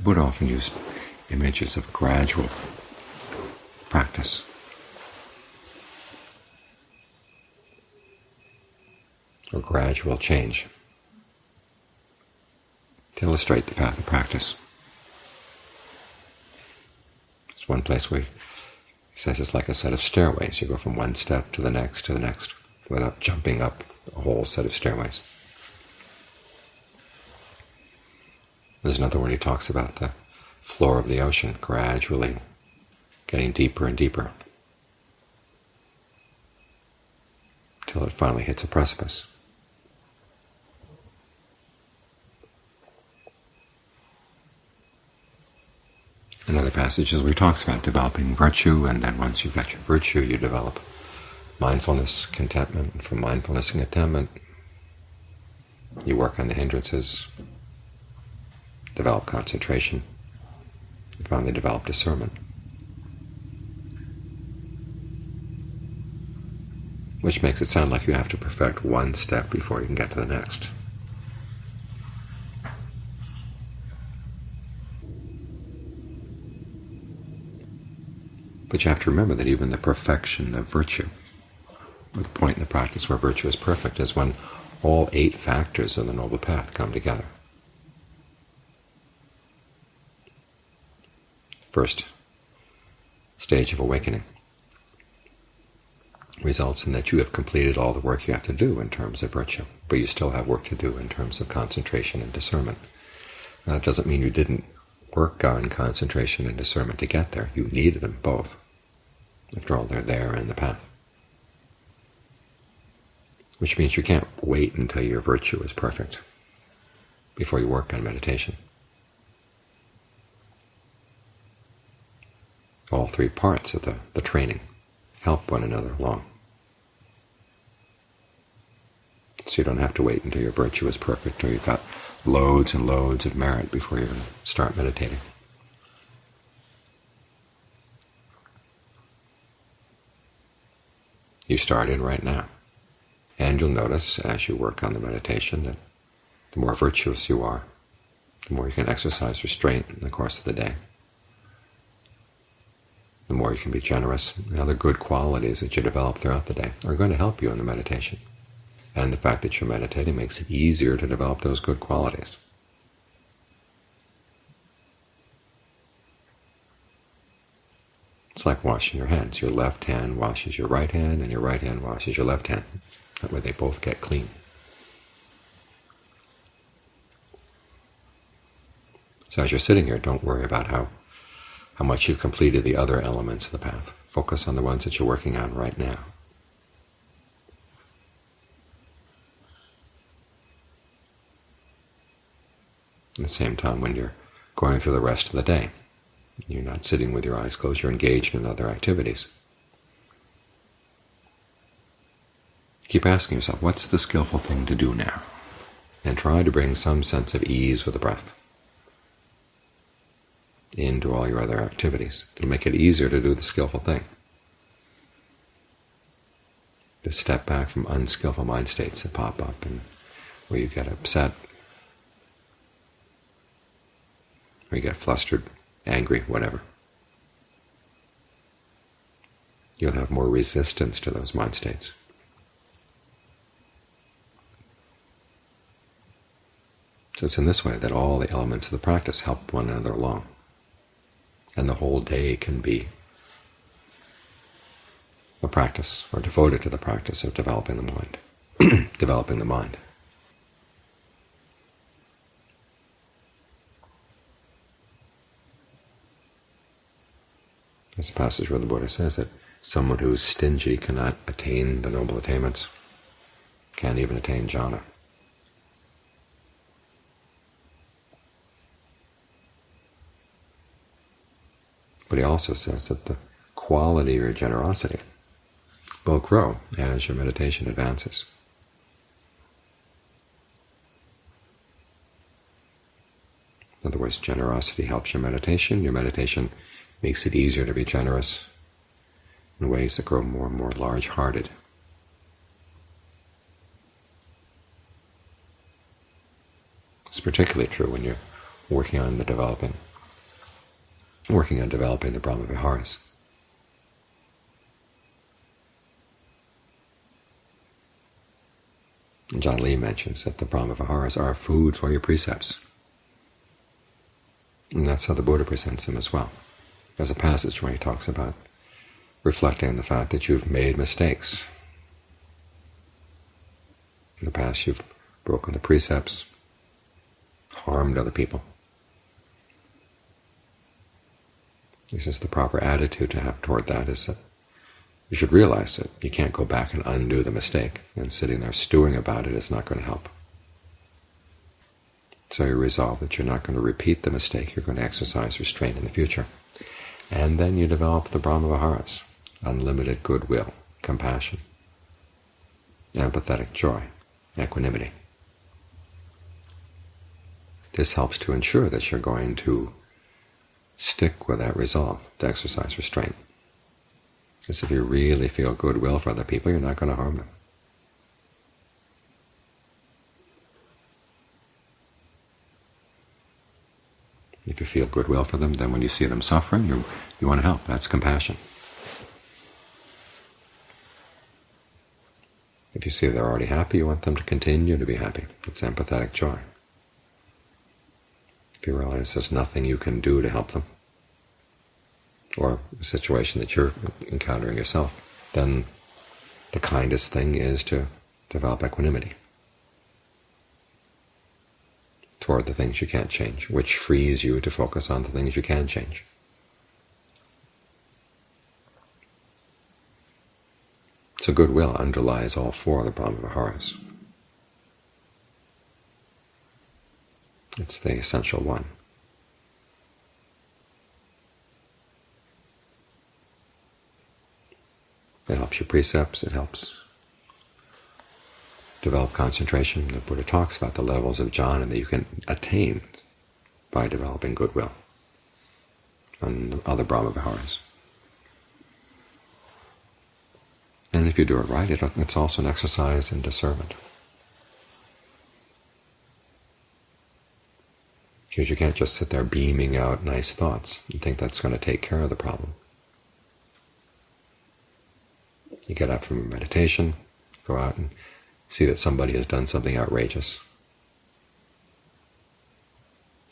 Buddha often used images of gradual practice. Or gradual change to illustrate the path of practice. It's one place where he says it's like a set of stairways. You go from one step to the next, without jumping up a whole set of stairways. There's another one he talks about the floor of the ocean gradually getting deeper and deeper until it finally hits a precipice. Another passage where he talks about developing virtue, and then once you've got your virtue, you develop mindfulness, contentment, and from mindfulness and contentment, you work on the hindrances, develop concentration, and finally develop discernment, which makes it sound like you have to perfect one step before you can get to the next. But you have to remember that even the perfection of virtue, or the point in the practice where virtue is perfect, is when all 8 factors of the Noble Path come together. First stage of awakening results in that you have completed all the work you have to do in terms of virtue, but you still have work to do in terms of concentration and discernment. Now, that doesn't mean you didn't work on concentration and discernment to get there. You needed them both. After all, they're there in the path. Which means you can't wait until your virtue is perfect before you work on meditation. All 3 parts of the training help one another along. So you don't have to wait until your virtue is perfect or you've got loads and loads of merit before you start meditating. You start in right now. And you'll notice as you work on the meditation that the more virtuous you are, the more you can exercise restraint in the course of the day, the more you can be generous. The other good qualities that you develop throughout the day are going to help you in the meditation. And the fact that you're meditating makes it easier to develop those good qualities. It's like washing your hands. Your left hand washes your right hand, and your right hand washes your left hand. That way they both get clean. So as you're sitting here, don't worry about how much you've completed the other elements of the path. Focus on the ones that you're working on right now. At the same time, when you're going through the rest of the day, you're not sitting with your eyes closed, you're engaged in other activities. Keep asking yourself, what's the skillful thing to do now? And try to bring some sense of ease with the breath into all your other activities. It'll make it easier to do the skillful thing. To step back from unskillful mind states that pop up and where you get upset, or you get flustered, angry, whatever. You'll have more resistance to those mind states. So it's in this way that all the elements of the practice help one another along. And the whole day can be a practice, or devoted to the practice of developing the mind. Developing the mind. There's a passage where the Buddha says that someone who is stingy cannot attain the noble attainments, can't even attain jhana. But he also says that the quality of your generosity will grow as your meditation advances. In other words, generosity helps your meditation. Your meditation makes it easier to be generous in ways that grow more and more large-hearted. It's particularly true when you're working on the developing working on developing the Brahmaviharas. And John Lee mentions that the Brahmaviharas are food for your precepts. And that's how the Buddha presents them as well. There's a passage where he talks about reflecting on the fact that you've made mistakes. In the past you've broken the precepts, harmed other people. He says the proper attitude to have toward that is that you should realize that you can't go back and undo the mistake, and sitting there stewing about it is not going to help. So you resolve that you're not going to repeat the mistake, you're going to exercise restraint in the future. And then you develop the Brahmaviharas, unlimited goodwill, compassion, empathetic joy, equanimity. This helps to ensure that you're going to stick with that resolve to exercise restraint. Because if you really feel goodwill for other people, you're not going to harm them. If you feel goodwill for them, then when you see them suffering, you want to help. That's compassion. If you see they're already happy, you want them to continue to be happy. It's empathetic joy. If you realize there's nothing you can do to help them, or a situation that you're encountering yourself, then the kindest thing is to develop equanimity toward the things you can't change, which frees you to focus on the things you can change. So goodwill underlies all four of the Brahmaviharas. It's the essential one. It helps your precepts, it helps develop concentration. The Buddha talks about the levels of jhana that you can attain by developing goodwill and other Brahmaviharas. And if you do it right, it's also an exercise in discernment. Because you can't just sit there beaming out nice thoughts and think that's going to take care of the problem. You get up from meditation, go out and see that somebody has done something outrageous.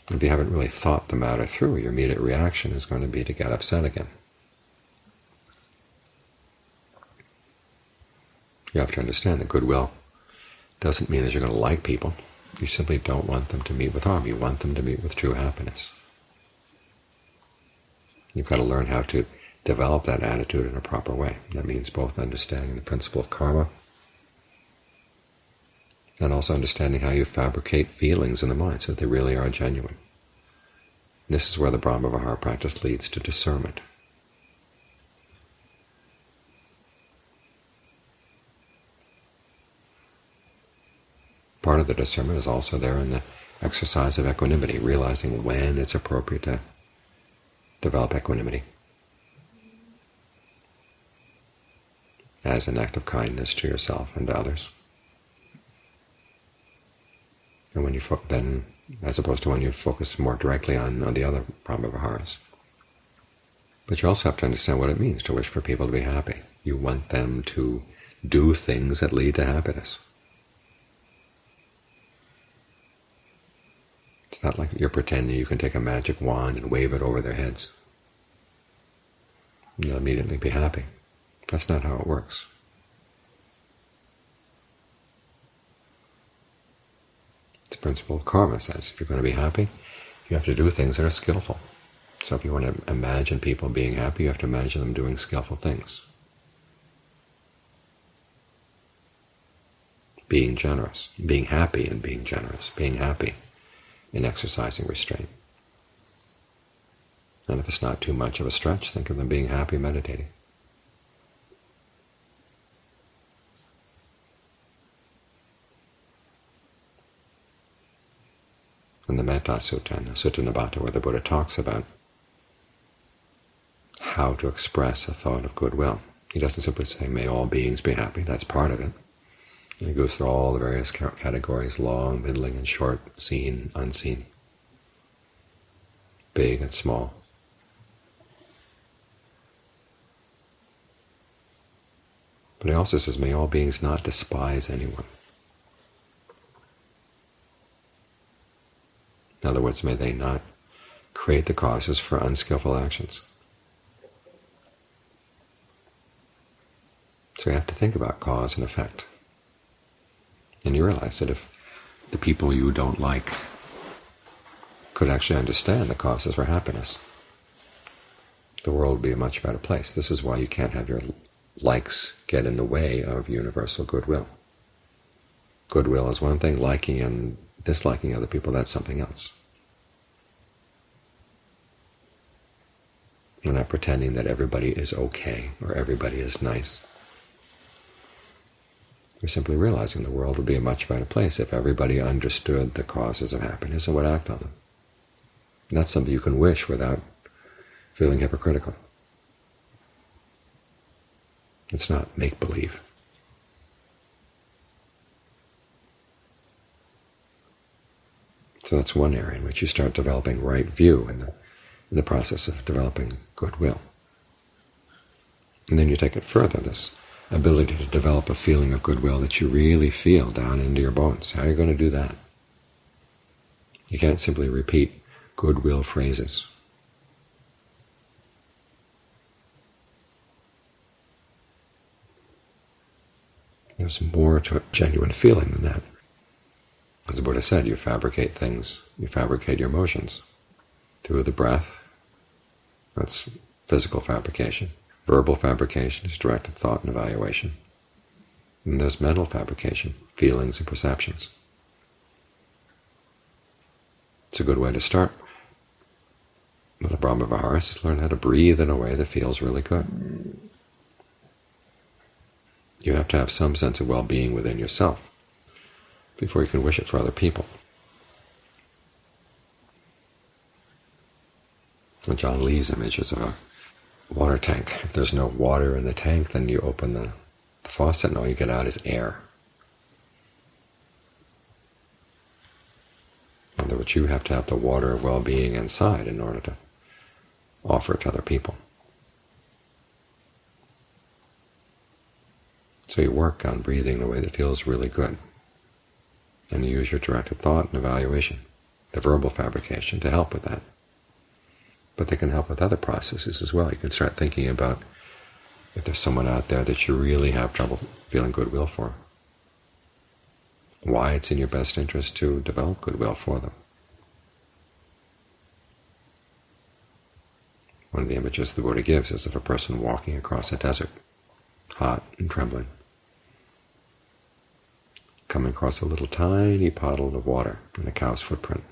If you haven't really thought the matter through, your immediate reaction is going to be to get upset again. You have to understand that goodwill doesn't mean that you're going to like people. You simply don't want them to meet with harm. You want them to meet with true happiness. You've got to learn how to develop that attitude in a proper way. That means both understanding the principle of karma and also understanding how you fabricate feelings in the mind so that they really are genuine. This is where the Brahmavihara practice leads to discernment. Part of the discernment is also there in the exercise of equanimity, realizing when it's appropriate to develop equanimity as an act of kindness to yourself and to others. And when you then, as opposed to when you focus more directly on the other Brahmaviharas. But you also have to understand what it means to wish for people to be happy. You want them to do things that lead to happiness. It's not like you're pretending you can take a magic wand and wave it over their heads. And they'll immediately be happy. That's not how it works. The principle of karma says if you're going to be happy, you have to do things that are skillful. So if you want to imagine people being happy, you have to imagine them doing skillful things. Being generous, being happy and being generous, being happy in exercising restraint. And if it's not too much of a stretch, think of them being happy meditating. In the Metta Sutta and the Sutta Nibbata, where the Buddha talks about how to express a thought of goodwill, he doesn't simply say, may all beings be happy. That's part of it. And he goes through all the various categories, long, middling, and short, seen, unseen, big and small. But he also says, may all beings not despise anyone. In other words, may they not create the causes for unskillful actions. So you have to think about cause and effect. And you realize that if the people you don't like could actually understand the causes for happiness, the world would be a much better place. This is why you can't have your likes get in the way of universal goodwill. Goodwill is one thing, liking and disliking other people, that's something else. We're not pretending that everybody is okay or everybody is nice. We're simply realizing the world would be a much better place if everybody understood the causes of happiness and would act on them. And that's something you can wish without feeling hypocritical. It's not make-believe. So that's one area in which you start developing right view in the process of developing goodwill. And then you take it further, this ability to develop a feeling of goodwill that you really feel down into your bones. How are you going to do that? You can't simply repeat goodwill phrases. There's more to a genuine feeling than that. As the Buddha said, you fabricate things, you fabricate your emotions through the breath. That's physical fabrication. Verbal fabrication is directed thought and evaluation. And there's mental fabrication, feelings and perceptions. It's a good way to start with the Brahmaviharas is learn how to breathe in a way that feels really good. You have to have some sense of well-being within yourself before you can wish it for other people. John Lee's image is of a water tank. If there's no water in the tank, then you open the faucet and all you get out is air. In other words, you have to have the water of well-being inside in order to offer it to other people. So you work on breathing in a way that feels really good. And you use your directed thought and evaluation, the verbal fabrication, to help with that. But they can help with other processes as well. You can start thinking about if there's someone out there that you really have trouble feeling goodwill for, why it's in your best interest to develop goodwill for them. One of the images the Buddha gives is of a person walking across a desert, hot and trembling, coming across a little tiny puddle of water and a cow's footprint.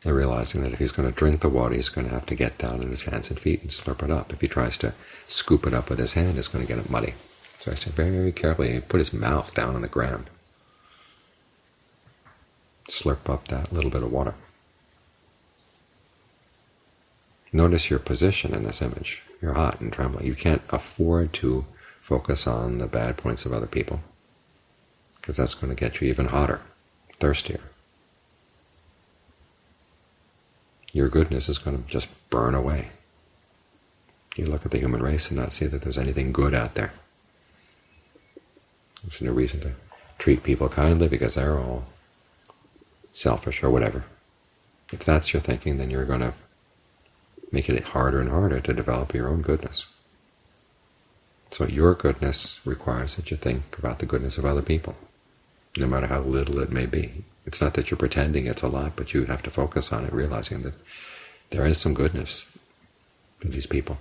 And realizing that if he's going to drink the water, he's going to have to get down on his hands and feet and slurp it up. If he tries to scoop it up with his hand, he's going to get it muddy. So he said very carefully, he put his mouth down on the ground, slurp up that little bit of water. Notice your position in this image. You're hot and trembling. You can't afford to focus on the bad points of other people, because that's going to get you even hotter, thirstier. Your goodness is going to just burn away. You look at the human race and not see that there's anything good out there. There's no reason to treat people kindly because they're all selfish or whatever. If that's your thinking, then you're going to make it harder and harder to develop your own goodness. So your goodness requires that you think about the goodness of other people, no matter how little it may be. It's not that you're pretending it's a lot, but you have to focus on it, realizing that there is some goodness in these people.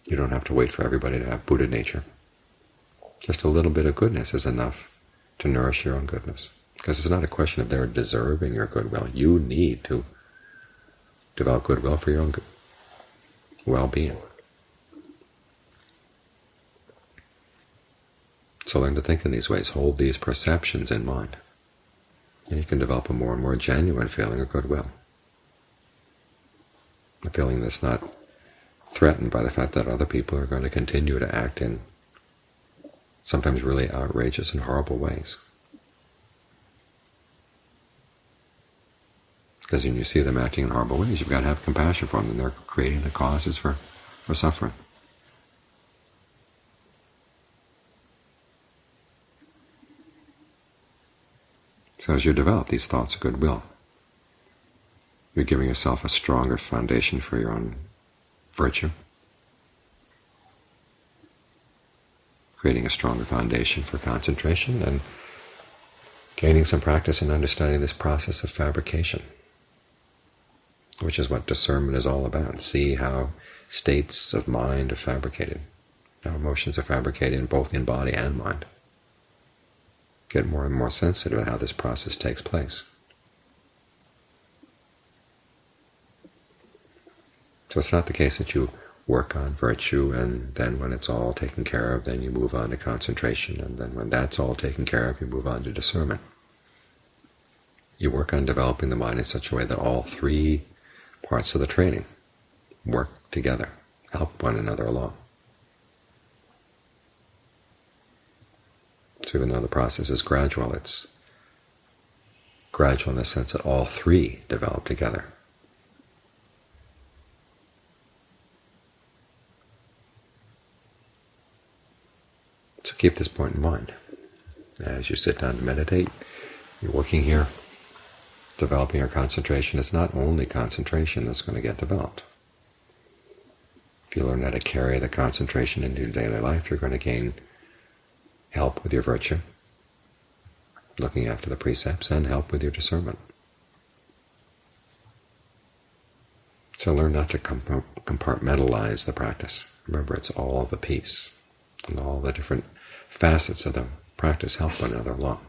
You don't have to wait for everybody to have Buddha nature. Just a little bit of goodness is enough to nourish your own goodness. Because it's not a question of their deserving your goodwill. You need to develop goodwill for your own well-being. So learn to think in these ways. Hold these perceptions in mind. And you can develop a more and more genuine feeling of goodwill. A feeling that's not threatened by the fact that other people are going to continue to act in sometimes really outrageous and horrible ways. Because when you see them acting in horrible ways, you've got to have compassion for them, and they're creating the causes for suffering. So as you develop these thoughts of goodwill, you're giving yourself a stronger foundation for your own virtue, creating a stronger foundation for concentration, and gaining some practice in understanding this process of fabrication, which is what discernment is all about. See how states of mind are fabricated, how emotions are fabricated both in body and mind. Get more and more sensitive to how this process takes place. So it's not the case that you work on virtue, and then when it's all taken care of, then you move on to concentration, and then when that's all taken care of, you move on to discernment. You work on developing the mind in such a way that all three parts of the training work together, help one another along. So even though the process is gradual, it's gradual in the sense that all three develop together. So keep this point in mind. As you sit down to meditate, you're working here, developing your concentration. It's not only concentration that's going to get developed. If you learn how to carry the concentration into your daily life, you're going to gain help with your virtue, looking after the precepts, and help with your discernment. So learn not to compartmentalize the practice. Remember, it's all of a piece, and all the different facets of the practice help one another along.